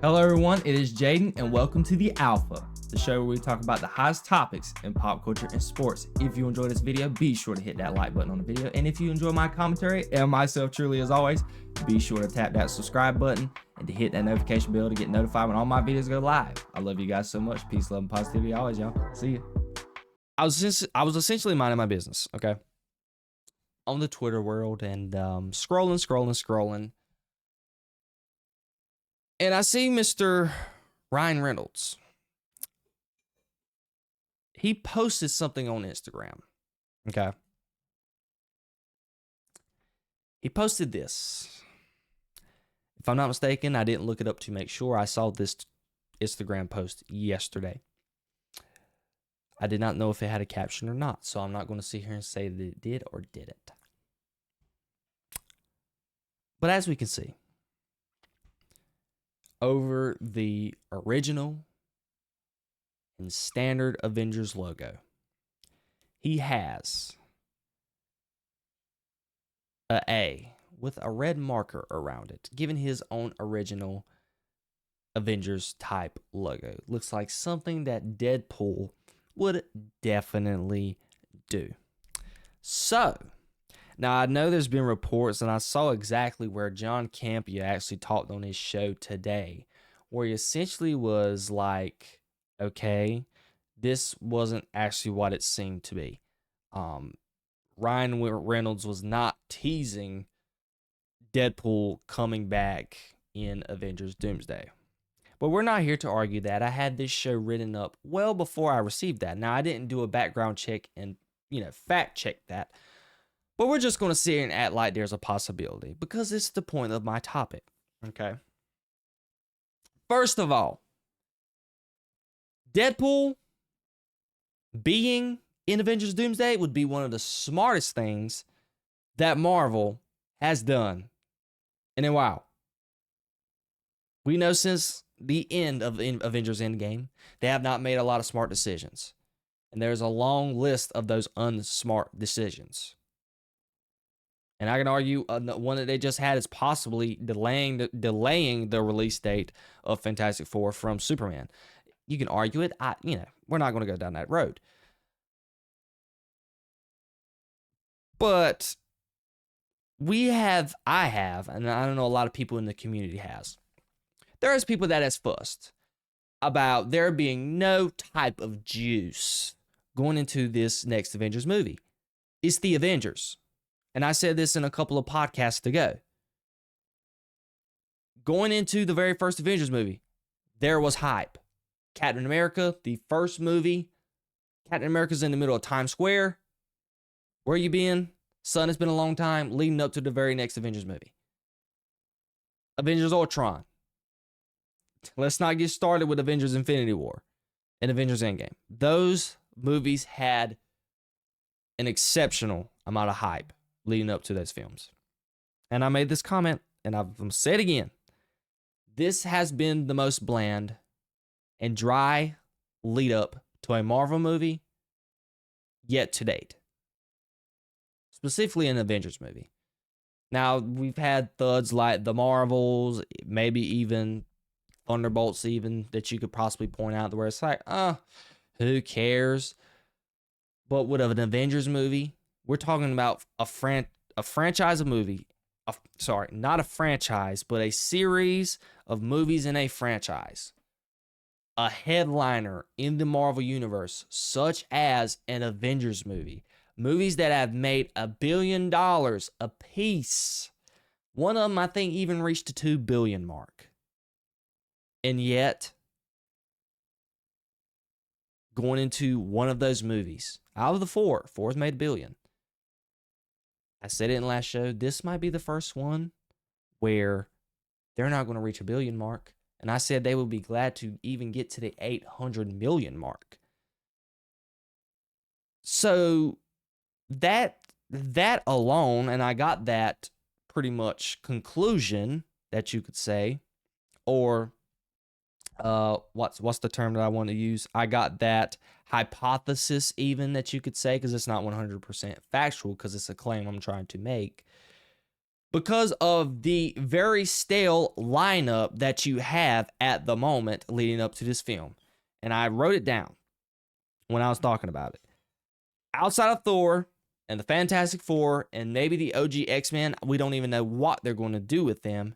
Hello everyone, it is Jayden and welcome to The Alpha, the show where we talk about the hottest topics in pop culture and sports. If you enjoyed this video, be sure to hit that like button on the video, and if you enjoy my commentary and myself truly as always, be sure to tap that subscribe button and to hit that notification bell to get notified when all my videos go live. I love you guys so much. Peace, love, and positivity always, y'all. See ya. I was essentially minding my business, okay, on the Twitter world and scrolling. And I see Mr. Ryan Reynolds. He posted something on Instagram. Okay. He posted this. If I'm not mistaken, I didn't look it up to make sure. I saw this Instagram post yesterday. I did not know if it had a caption or not, so I'm not going to sit here and say that it did or didn't. But as we can see, over the original and standard Avengers logo, he has a A with a red marker around it, giving his own original Avengers type logo. Looks like something that Deadpool would definitely do. So, now, I know there's been reports, and I saw exactly where John Campea actually talked on his show today, where he essentially was like, okay, this wasn't actually what it seemed to be. Ryan Reynolds was not teasing Deadpool coming back in Avengers Doomsday. But we're not here to argue that. I had this show written up well before I received that. Now, I didn't do a background check and, fact check that. But we're just going to sit here and act like there's a possibility because it's the point of my topic, okay? First of all, Deadpool being in Avengers Doomsday would be one of the smartest things that Marvel has done in a while. We know since the end of Avengers Endgame, they have not made a lot of smart decisions. And there's a long list of those unsmart decisions. And I can argue one that they just had is possibly delaying the release date of Fantastic Four from Superman. You can argue it. We're not going to go down that road. But I have, and I don't know a lot of people in the community has. There is people that has fussed about there being no type of juice going into this next Avengers movie. It's the Avengers. And I said this in a couple of podcasts ago. Going into the very first Avengers movie, there was hype. Captain America, the first movie, Captain America's in the middle of Times Square. Where you been? Son, it's been a long time, leading up to the very next Avengers movie. Avengers Ultron. Let's not get started with Avengers Infinity War and Avengers Endgame. Those movies had an exceptional amount of hype leading up to those films. And I made this comment, and I'm going to say it again. This has been the most bland and dry lead up to a Marvel movie yet to date. Specifically an Avengers movie. Now, we've had thuds like the Marvels, maybe even Thunderbolts even, that you could possibly point out where it's like, who cares? But with an Avengers movie, we're talking about a franchise of movie. Not a franchise, but a series of movies in a franchise. A headliner in the Marvel Universe, such as an Avengers movie. Movies that have made $1 billion a piece. One of them, I think, even reached the $2 billion mark. And yet, going into one of those movies, out of the four's made $1 billion. I said it in the last show, this might be the first one where they're not going to reach $1 billion mark. And I said they would be glad to even get to the 800 million mark. So that alone, and I got that pretty much conclusion that you could say, or what's the term that I want to use? I got that hypothesis even that you could say, because it's not 100% factual, because it's a claim I'm trying to make. because of the very stale lineup that you have at the moment leading up to this film. And I wrote it down when I was talking about it. Outside of Thor and the Fantastic Four and maybe the OG X-Men, we don't even know what they're going to do with them.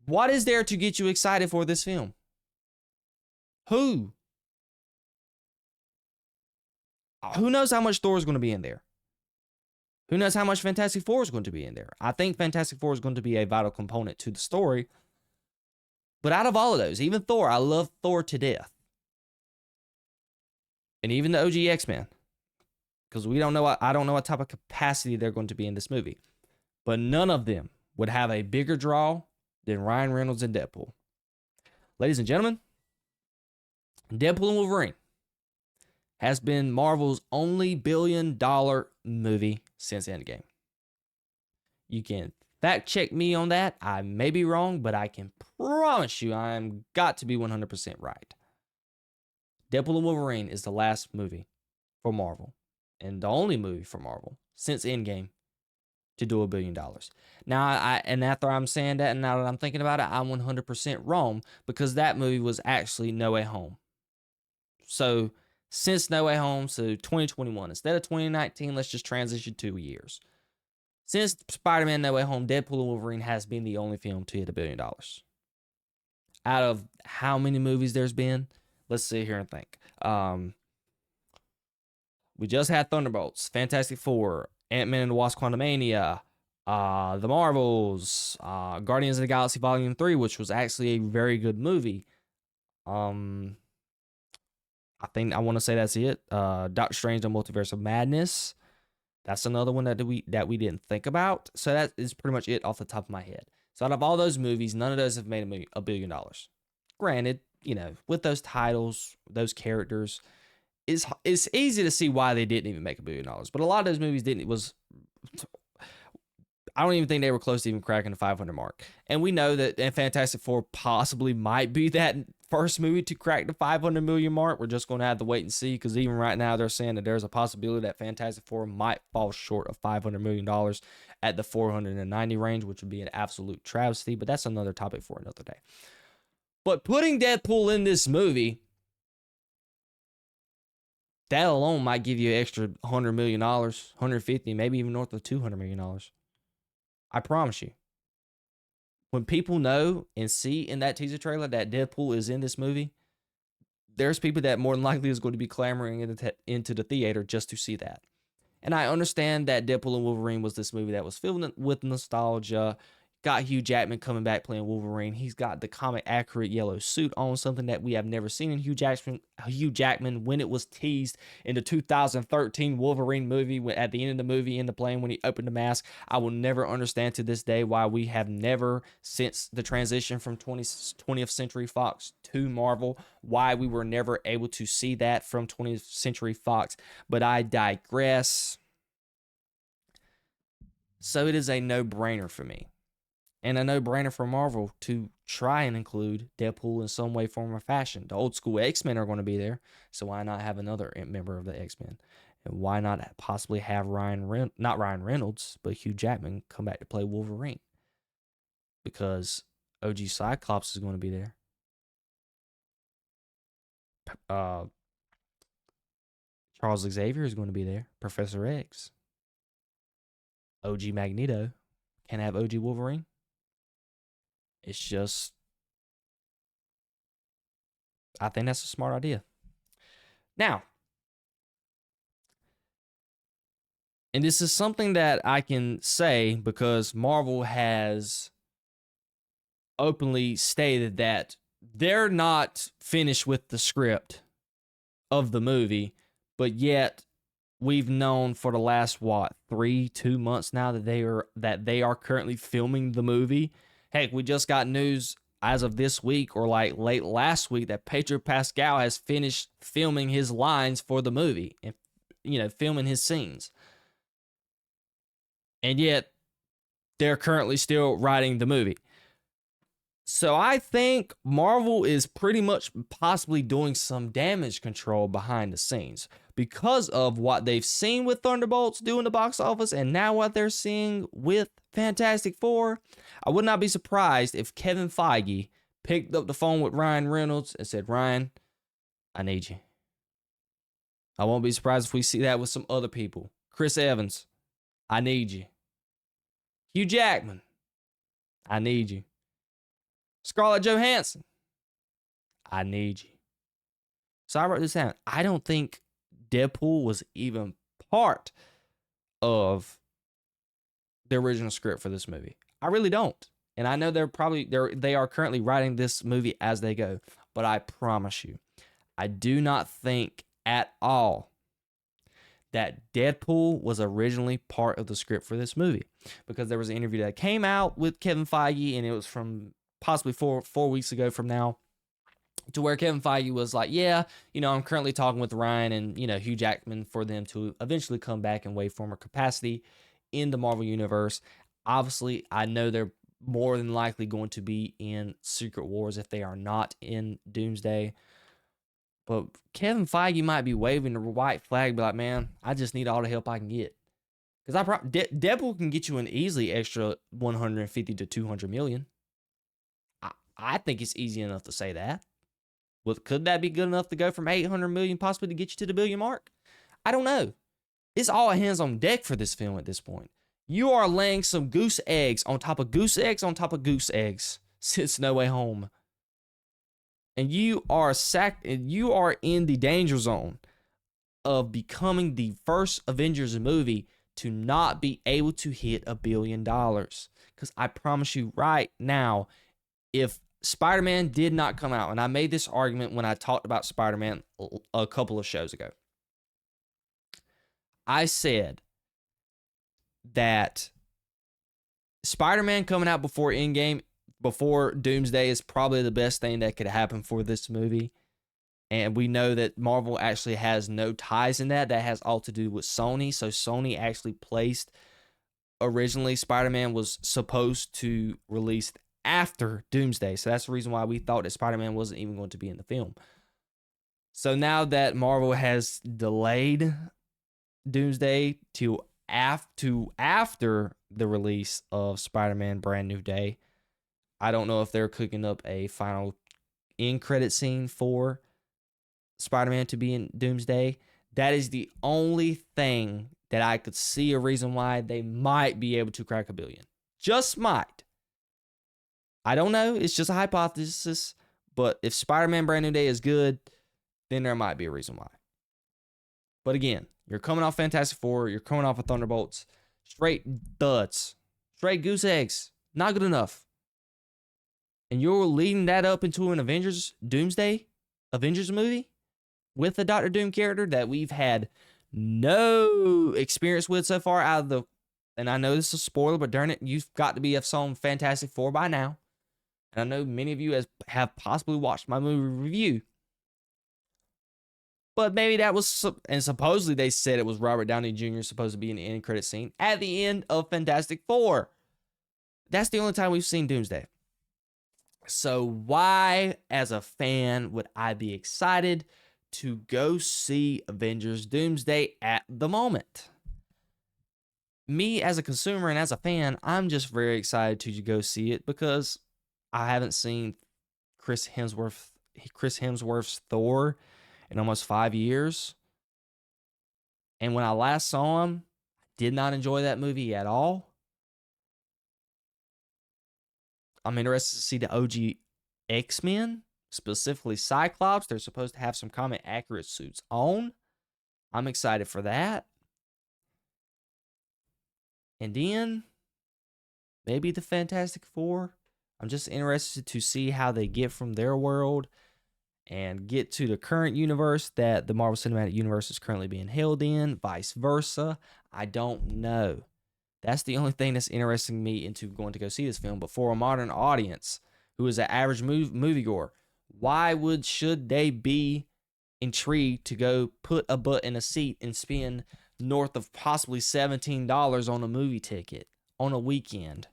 What is there to get you excited for this film? Who? Who knows how much Thor is going to be in there? Who knows how much Fantastic Four is going to be in there? I think Fantastic Four is going to be a vital component to the story. But out of all of those, even Thor, I love Thor to death. And even the OG X-Men. Because I don't know what type of capacity they're going to be in this movie. But none of them would have a bigger draw than Ryan Reynolds and Deadpool. Ladies and gentlemen, Deadpool and Wolverine has been Marvel's only billion-dollar movie since Endgame. You can fact check me on that. I may be wrong, but I can promise you I'm got to be 100% right. Deadpool and Wolverine is the last movie for Marvel, and the only movie for Marvel since Endgame to do $1 billion. Now, and after I'm saying that, and now that I'm thinking about it, I'm 100% wrong, because that movie was actually No Way Home. So, since No Way Home, so 2021, instead of 2019, let's just transition 2 years. Since Spider-Man No Way Home, Deadpool and Wolverine has been the only film to hit $1 billion. Out of how many movies there's been? Let's sit here and think. We just had Thunderbolts, Fantastic Four, Ant-Man and the Wasp: Quantumania, The Marvels, Guardians of the Galaxy Volume 3, which was actually a very good movie. I think I want to say that's it. Doctor Strange and Multiverse of Madness. That's another one that we didn't think about. So that is pretty much it off the top of my head. So out of all those movies, none of those have made $1 billion. Granted, with those titles, those characters, it's easy to see why they didn't even make $1 billion. But a lot of those movies I don't even think they were close to even cracking the 500 mark. And we know that Fantastic Four possibly might be that first movie to crack the 500 million mark. We're just going to have to wait and see, because even right now they're saying that there's a possibility that Fantastic Four might fall short of $500 million at the 490 range, which would be an absolute travesty. But that's another topic for another day. But putting Deadpool in this movie, that alone might give you an extra $100 million, 150, maybe even north of $200 million. I promise you. When people know and see in that teaser trailer that Deadpool is in this movie, there's people that more than likely is going to be clamoring into the theater just to see that. And I understand that Deadpool and Wolverine was this movie that was filled with nostalgia. Got Hugh Jackman coming back playing Wolverine. He's got the comic accurate yellow suit on, something that we have never seen in Hugh Jackman when it was teased in the 2013 Wolverine movie. At the end of the movie, in the plane, when he opened the mask, I will never understand to this day why we have never, since the transition from 20th Century Fox to Marvel, why we were never able to see that from 20th Century Fox. But I digress. So it is a no-brainer for me. And a no-brainer for Marvel to try and include Deadpool in some way, form, or fashion. The old school X-Men are going to be there, so why not have another member of the X-Men? And why not possibly have not Ryan Reynolds, but Hugh Jackman come back to play Wolverine? Because OG Cyclops is going to be there. Charles Xavier is going to be there. Professor X. OG Magneto. Can have OG Wolverine. It's just, I think that's a smart idea. Now, and this is something that I can say because Marvel has openly stated that they're not finished with the script of the movie, but yet we've known for the last 2 months now that they are currently filming the movie. Heck, we just got news as of this week or like late last week that Pedro Pascal has finished filming his lines for the movie and filming his scenes. And yet they're currently still writing the movie. So I think Marvel is pretty much possibly doing some damage control behind the scenes because of what they've seen with Thunderbolts do in the box office and now what they're seeing with Fantastic Four. I would not be surprised if Kevin Feige picked up the phone with Ryan Reynolds and said, Ryan, I need you. I won't be surprised if we see that with some other people. Chris Evans, I need you. Hugh Jackman, I need you. Scarlett Johansson, I need you. So I wrote this down. I don't think Deadpool was even part of the original script for this movie. I really don't. And I know they are currently writing this movie as they go. But I promise you, I do not think at all that Deadpool was originally part of the script for this movie. Because there was an interview that came out with Kevin Feige, and it was from possibly four weeks ago from now, to where Kevin Feige was like, yeah, I'm currently talking with Ryan and, Hugh Jackman for them to eventually come back in wave form or capacity in the Marvel Universe. Obviously, I know they're more than likely going to be in Secret Wars if they are not in Doomsday. But Kevin Feige might be waving the white flag, be like, man, I just need all the help I can get. Because Deadpool can get you an easily extra 150 to 200 million. I think it's easy enough to say that. Well, could that be good enough to go from 800 million possibly to get you to the billion mark? I don't know. It's all hands on deck for this film at this point. You are laying some goose eggs on top of goose eggs on top of goose eggs since No Way Home. And you are in the danger zone of becoming the first Avengers movie to not be able to hit $1 billion. Because I promise you right now, if Spider-Man did not come out, and I made this argument when I talked about Spider-Man a couple of shows ago. I said that Spider-Man coming out before Endgame, before Doomsday, is probably the best thing that could happen for this movie. And we know that Marvel actually has no ties in that. That has all to do with Sony. So Sony actually placed, originally Spider-Man was supposed to release after Doomsday. So that's the reason why we thought that Spider-Man wasn't even going to be in the film. So now that Marvel has delayed Doomsday to after the release of Spider-Man Brand New Day, I don't know if they're cooking up a final end credit scene for Spider-Man to be in Doomsday. That is the only thing that I could see a reason why they might be able to crack $1 billion. Just might. I don't know. It's just a hypothesis. But if Spider-Man Brand New Day is good, then there might be a reason why. But again, you're coming off Fantastic Four. You're coming off of Thunderbolts. Straight duds. Straight goose eggs. Not good enough. And you're leading that up into an Avengers Doomsday Avengers movie with a Doctor Doom character that we've had no experience with so far out of the... And I know this is a spoiler, but darn it, you've got to have seen Fantastic Four by now. And I know many of you have possibly watched my movie review. But maybe that was... And supposedly they said it was Robert Downey Jr. supposed to be in the end credit scene at the end of Fantastic Four. That's the only time we've seen Doomsday. So why, as a fan, would I be excited to go see Avengers Doomsday at the moment? Me, as a consumer and as a fan, I'm just very excited to go see it because I haven't seen Chris Hemsworth's Thor in almost 5 years. And when I last saw him, I did not enjoy that movie at all. I'm interested to see the OG X-Men, specifically Cyclops. They're supposed to have some comic accurate suits on. I'm excited for that. And then maybe the Fantastic Four. I'm just interested to see how they get from their world and get to the current universe that the Marvel Cinematic Universe is currently being held in, vice versa. I don't know. That's the only thing that's interesting me into going to go see this film. But for a modern audience who is an average moviegoer, should they be intrigued to go put a butt in a seat and spend north of possibly $17 on a movie ticket on a weekend?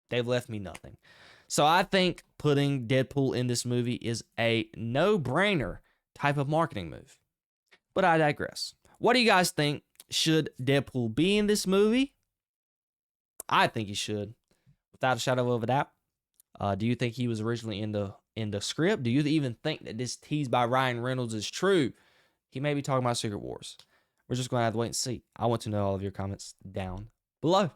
They've left me nothing. So I think putting Deadpool in this movie is a no-brainer type of marketing move. But I digress. What do you guys think? Should Deadpool be in this movie? I think he should, without a shadow of a doubt. Do you think he was originally in the script? Do you even think that this tease by Ryan Reynolds is true? He may be talking about Secret Wars. We're just going to have to wait and see. I want to know all of your comments down below.